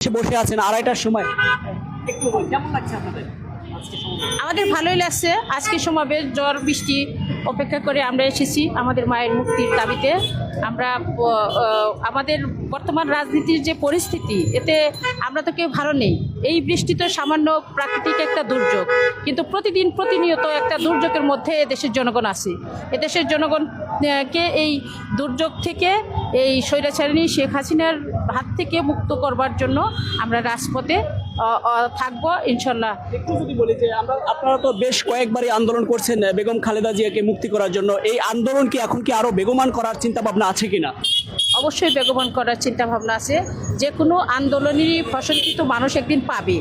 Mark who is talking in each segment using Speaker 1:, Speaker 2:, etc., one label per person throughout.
Speaker 1: বসে আছেন আড়াইটার সময়, একটু কেমন লাগছে আপনাদের আজকে সমাবেশ?
Speaker 2: আমাদের ভালোই লাগছে। আজকে সমাবেশ ঝড় বৃষ্টি অপেক্ষা করে আমরা এসেছি আমাদের মায়ের মুক্তির দাবিতে। আমরা আমাদের বর্তমান রাজনীতির যে পরিস্থিতি, এতে আমরা তো কেউ ভালো নেই। এই বৃষ্টি তো সামান্য প্রাকৃতিক একটা দুর্যোগ, কিন্তু প্রতিনিয়ত একটা দুর্যোগের মধ্যে এদেশের জনগণ আছে। এদেশের জনগণকে এই দুর্যোগ থেকে, এই স্বৈরাচারিণী শেখ হাসিনার হাত থেকে মুক্ত করবার জন্য আমরা রাজপথে থাকবো ইনশাল্লাহ।
Speaker 1: একটু যদি বলি যে আপনারা তো বেশ কয়েকবারই আন্দোলন করছেন বেগম খালেদা জিয়াকে মুক্তি করার জন্য, এই আন্দোলন কি এখন কি আরো বেগমান করার চিন্তা ভাবনা আছে কিনা?
Speaker 2: অবশ্যই বেগবান করার চিন্তা ভাবনা আছে। যে কোনো আন্দোলনেরই ফসল কিন্তু মানুষ একদিন পাবে।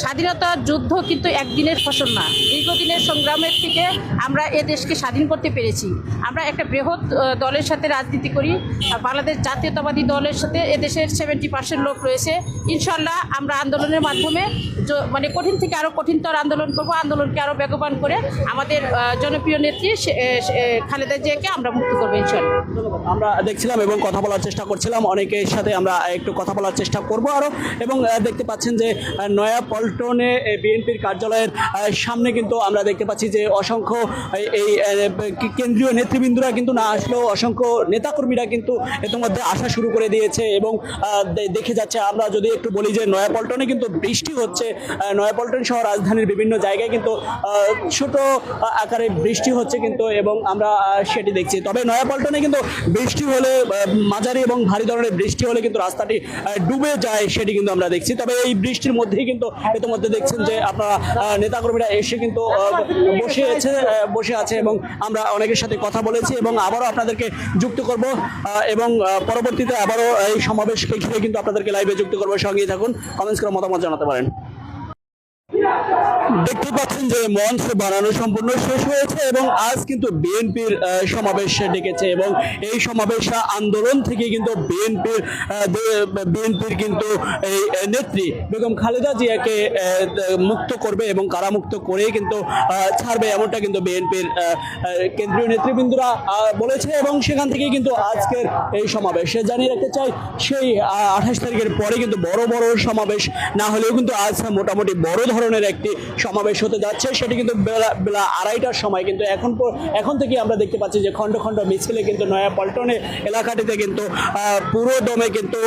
Speaker 2: স্বাধীনতার যুদ্ধ কিন্তু একদিনের ফসল না, দীর্ঘদিনের সংগ্রামের থেকে আমরা এ দেশকে স্বাধীন করতে পেরেছি। আমরা একটা বৃহৎ দলের সাথে রাজনীতি করি, বাংলাদেশ জাতীয়তাবাদী দলের সাথে এদেশের 70% লোক রয়েছে। ইনশাল্লাহ আমরা আন্দোলনের মাধ্যমে মানে কঠিন থেকে আরও কঠিনতর আন্দোলন করব, আন্দোলনকে আরও বেগবান করে আমাদের জনপ্রিয় নেত্রী খালেদা জিয়াকে আমরা মুক্ত করবো ইনশাল্লাহ।
Speaker 1: আমরা দেখছিলাম এবং কথা বলার চেষ্টা করছিলাম, অনেকের সাথে আমরা একটু কথা বলার চেষ্টা করব আরও। এবং দেখতে পাচ্ছেন যে নয়া পল্টনে বিএনপির কার্যালয়ের সামনে কিন্তু আমরা দেখতে পাচ্ছি যে অসংখ্য এই কেন্দ্রীয় নেতৃবৃন্দরা কিন্তু না আসলেও অসংখ্য নেতাকর্মীরা কিন্তু ইতিমধ্যে আসা শুরু করে দিয়েছে। এবং দেখে যাচ্ছে, আমরা যদি একটু বলি যে নয়াপল্টনে কিন্তু বৃষ্টি হচ্ছে, নয়াপল্টন সহ রাজধানীর বিভিন্ন জায়গায় কিন্তু ছোট আকারে বৃষ্টি হচ্ছে কিন্তু, এবং আমরা সেটি দেখছি। তবে নয়াপল্টনে কিন্তু বৃষ্টি হলে, মাঝারি এবং ভারী ধরনের বৃষ্টি হলে কিন্তু রাস্তাটি ডুবে যায়, সেটি কিন্তু আমরা দেখছি। তবে এই বৃষ্টির মধ্যেই কিন্তু ইতিমধ্যে দেখছেন যে আপনারা নেতাকর্মীরা এসে কিন্তু বসে আছে এবং আমরা অনেকের সাথে কথা বলেছি এবং আবারও আপনাদেরকে যুক্ত করব এবং পরবর্তীতে আবারও এই সমাবেশকে ঘিরে কিন্তু আপনাদেরকে লাইভে যুক্ত করবো। সঙ্গেই থাকুন, কমেন্টস করে মতামত জানাতে পারেন। দেখতে পাচ্ছেন যে মঞ্চ বানানো সম্পূর্ণ শেষ হয়েছে এবং আজ কিন্তু বিএনপির সমাবেশ ডেকেছে এবং এই সমাবেশ আন্দোলন থেকে কিন্তু বিএনপির কিন্তু এই নেত্রী বেগম খালেদা জিয়াকে মুক্ত করবে এবং কারামুক্ত করে কিন্তু ছাড়বে, এমনটা কিন্তু বিএনপির কেন্দ্রীয় নেতৃবৃন্দরা বলেছে। এবং সেখান থেকে কিন্তু আজকের এই সমাবেশ জানিয়ে রাখতে চাই, সেই 28 তারিখের পরে কিন্তু বড় সমাবেশ না হলেও কিন্তু আজ মোটামুটি বড় ধরনের একটি সমাবেশ হতে যাচ্ছে। সেটি কিন্তু বেলা আড়াইটার সময় কিন্তু এখন থেকে আমরা দেখতে পাচ্ছি যে খণ্ড খণ্ড মিছিলে কিন্তু নয়াপল্টনে এলাকাটিতে কিন্তু পুরো দমে কিন্তু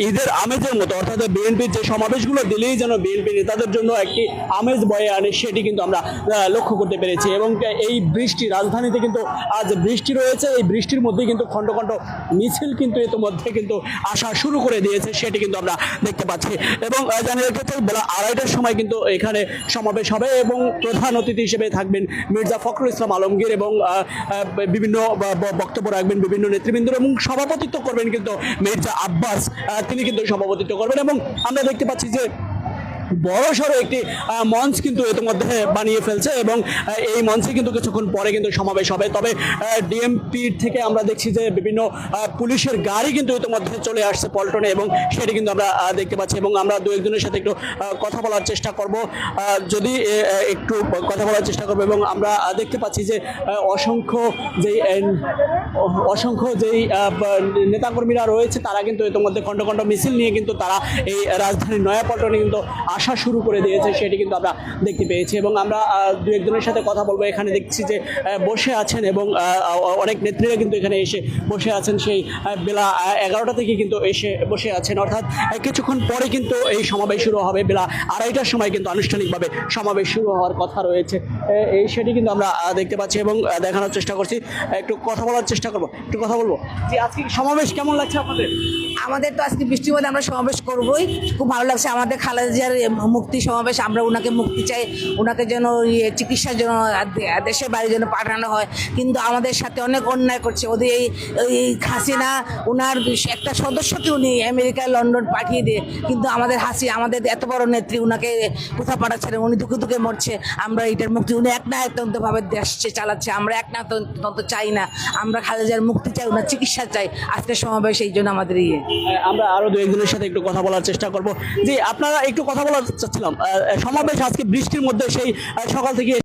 Speaker 1: ঈদের আমেজের মতো, অর্থাৎ বিএনপির যে সমাবেশগুলো দিলেই যেন বিএনপি নেতাদের জন্য একটি আমেজ বয়ে আনে, সেটি কিন্তু আমরা লক্ষ্য করতে পেরেছি। এবং এই বৃষ্টি, রাজধানীতে কিন্তু আজ বৃষ্টি রয়েছে, এই বৃষ্টির মধ্যে কিন্তু খণ্ড খণ্ড মিছিল কিন্তু ইতিমধ্যে কিন্তু আসা শুরু করে দিয়েছে, সেটি কিন্তু আমরা দেখতে পাচ্ছি। এবং জানিয়ে রাখতে চাই, বেলা আড়াইটার সময় কিন্তু এখানে সমাবেশ হবে এবং প্রধান অতিথি হিসেবে থাকবেন মির্জা ফখরুল ইসলাম আলমগীর এবং বিভিন্ন বক্তব্য রাখবেন বিভিন্ন নেতৃবৃন্দ এবং সভাপতিত্ব করবেন কিন্তু মির্জা আব্বাস, তিনি কিন্তু সভাপতিত্ব করবেন। এবং আমরা দেখতে পাচ্ছি যে বড়সড় একটি মঞ্চ কিন্তু ইতিমধ্যে বানিয়ে ফেলছে এবং এই মঞ্চে কিন্তু কিছুক্ষণ পরে কিন্তু সমাবেশ হবে। তবে ডিএমপির থেকে আমরা দেখছি যে বিভিন্ন পুলিশের গাড়ি কিন্তু ইতিমধ্যে চলে আসছে পল্টনে এবং সেটি কিন্তু আমরা দেখতে পাচ্ছি। এবং আমরা দু একজনের সাথে একটু কথা বলার চেষ্টা করব, এবং আমরা দেখতে পাচ্ছি যে অসংখ্য যেই নেতাকর্মীরা রয়েছে, তারা কিন্তু ইতিমধ্যে খণ্ড খণ্ড মিছিল নিয়ে কিন্তু তারা এই রাজধানীর নয়াপল্টনে কিন্তু আসা শুরু করে দিয়েছে, সেটি কিন্তু আমরা দেখতে পেয়েছি। এবং আমরা দু একজনের সাথে কথা বলবো। এখানে দেখছি যে বসে আছেন এবং অনেক নেত্রীরা কিন্তু এখানে এসে বসে আছেন, সেই বেলা 11টা থেকে কিন্তু এসে বসে আছেন, অর্থাৎ কিছুক্ষণ পরে কিন্তু এই সমাবেশ শুরু হবে। বেলা আড়াইটার সময় কিন্তু আনুষ্ঠানিকভাবে সমাবেশ শুরু হওয়ার কথা রয়েছে, সেটি কিন্তু আমরা দেখতে পাচ্ছি এবং দেখানোর চেষ্টা করছি। একটু কথা বলার চেষ্টা করবো, একটু কথা বলবো যে আজকে সমাবেশ কেমন লাগছে আপনাদের?
Speaker 3: আমাদের তো আজকে বৃষ্টির মধ্যে আমরা সমাবেশ করবোই, খুব ভালো লাগছে। আমাদের খালেদা জিয়ার মুক্তি সমাবেশ, আমরা ওনাকে মুক্তি চাই, ওনাকে যেন চিকিৎসার জন্য দেশের বাইরে যেন পাঠানো হয়। কিন্তু আমাদের সাথে অনেক অন্যায় করছে ওদের এই হাসিনা, ওনার একটা সদস্যকে উনি আমেরিকা লন্ডন পাঠিয়ে দিয়ে, কিন্তু আমাদের এত বড় নেত্রী ওনাকে কোথাও পাঠাচ্ছেন, উনি দুঃখে দুঃখে মরছে। আমরা এটার মুক্তি, উনি একনায়কতন্ত্রভাবে দেশ চালাচ্ছে, আমরা একনায়কতন্ত্র চাই না, আমরা খালেদা জিয়ার মুক্তি চাই, ওনার চিকিৎসা চাই। আজকের সমাবেশ এই জন্য আমাদের
Speaker 1: আমরা আরো দু একজনের সাথে একটু কথা বলার চেষ্টা করব। যে আপনারা একটু কথা বলার চাচ্ছিলাম, সমাবেশ আজকে বৃষ্টির মধ্যে সেই সকাল থেকে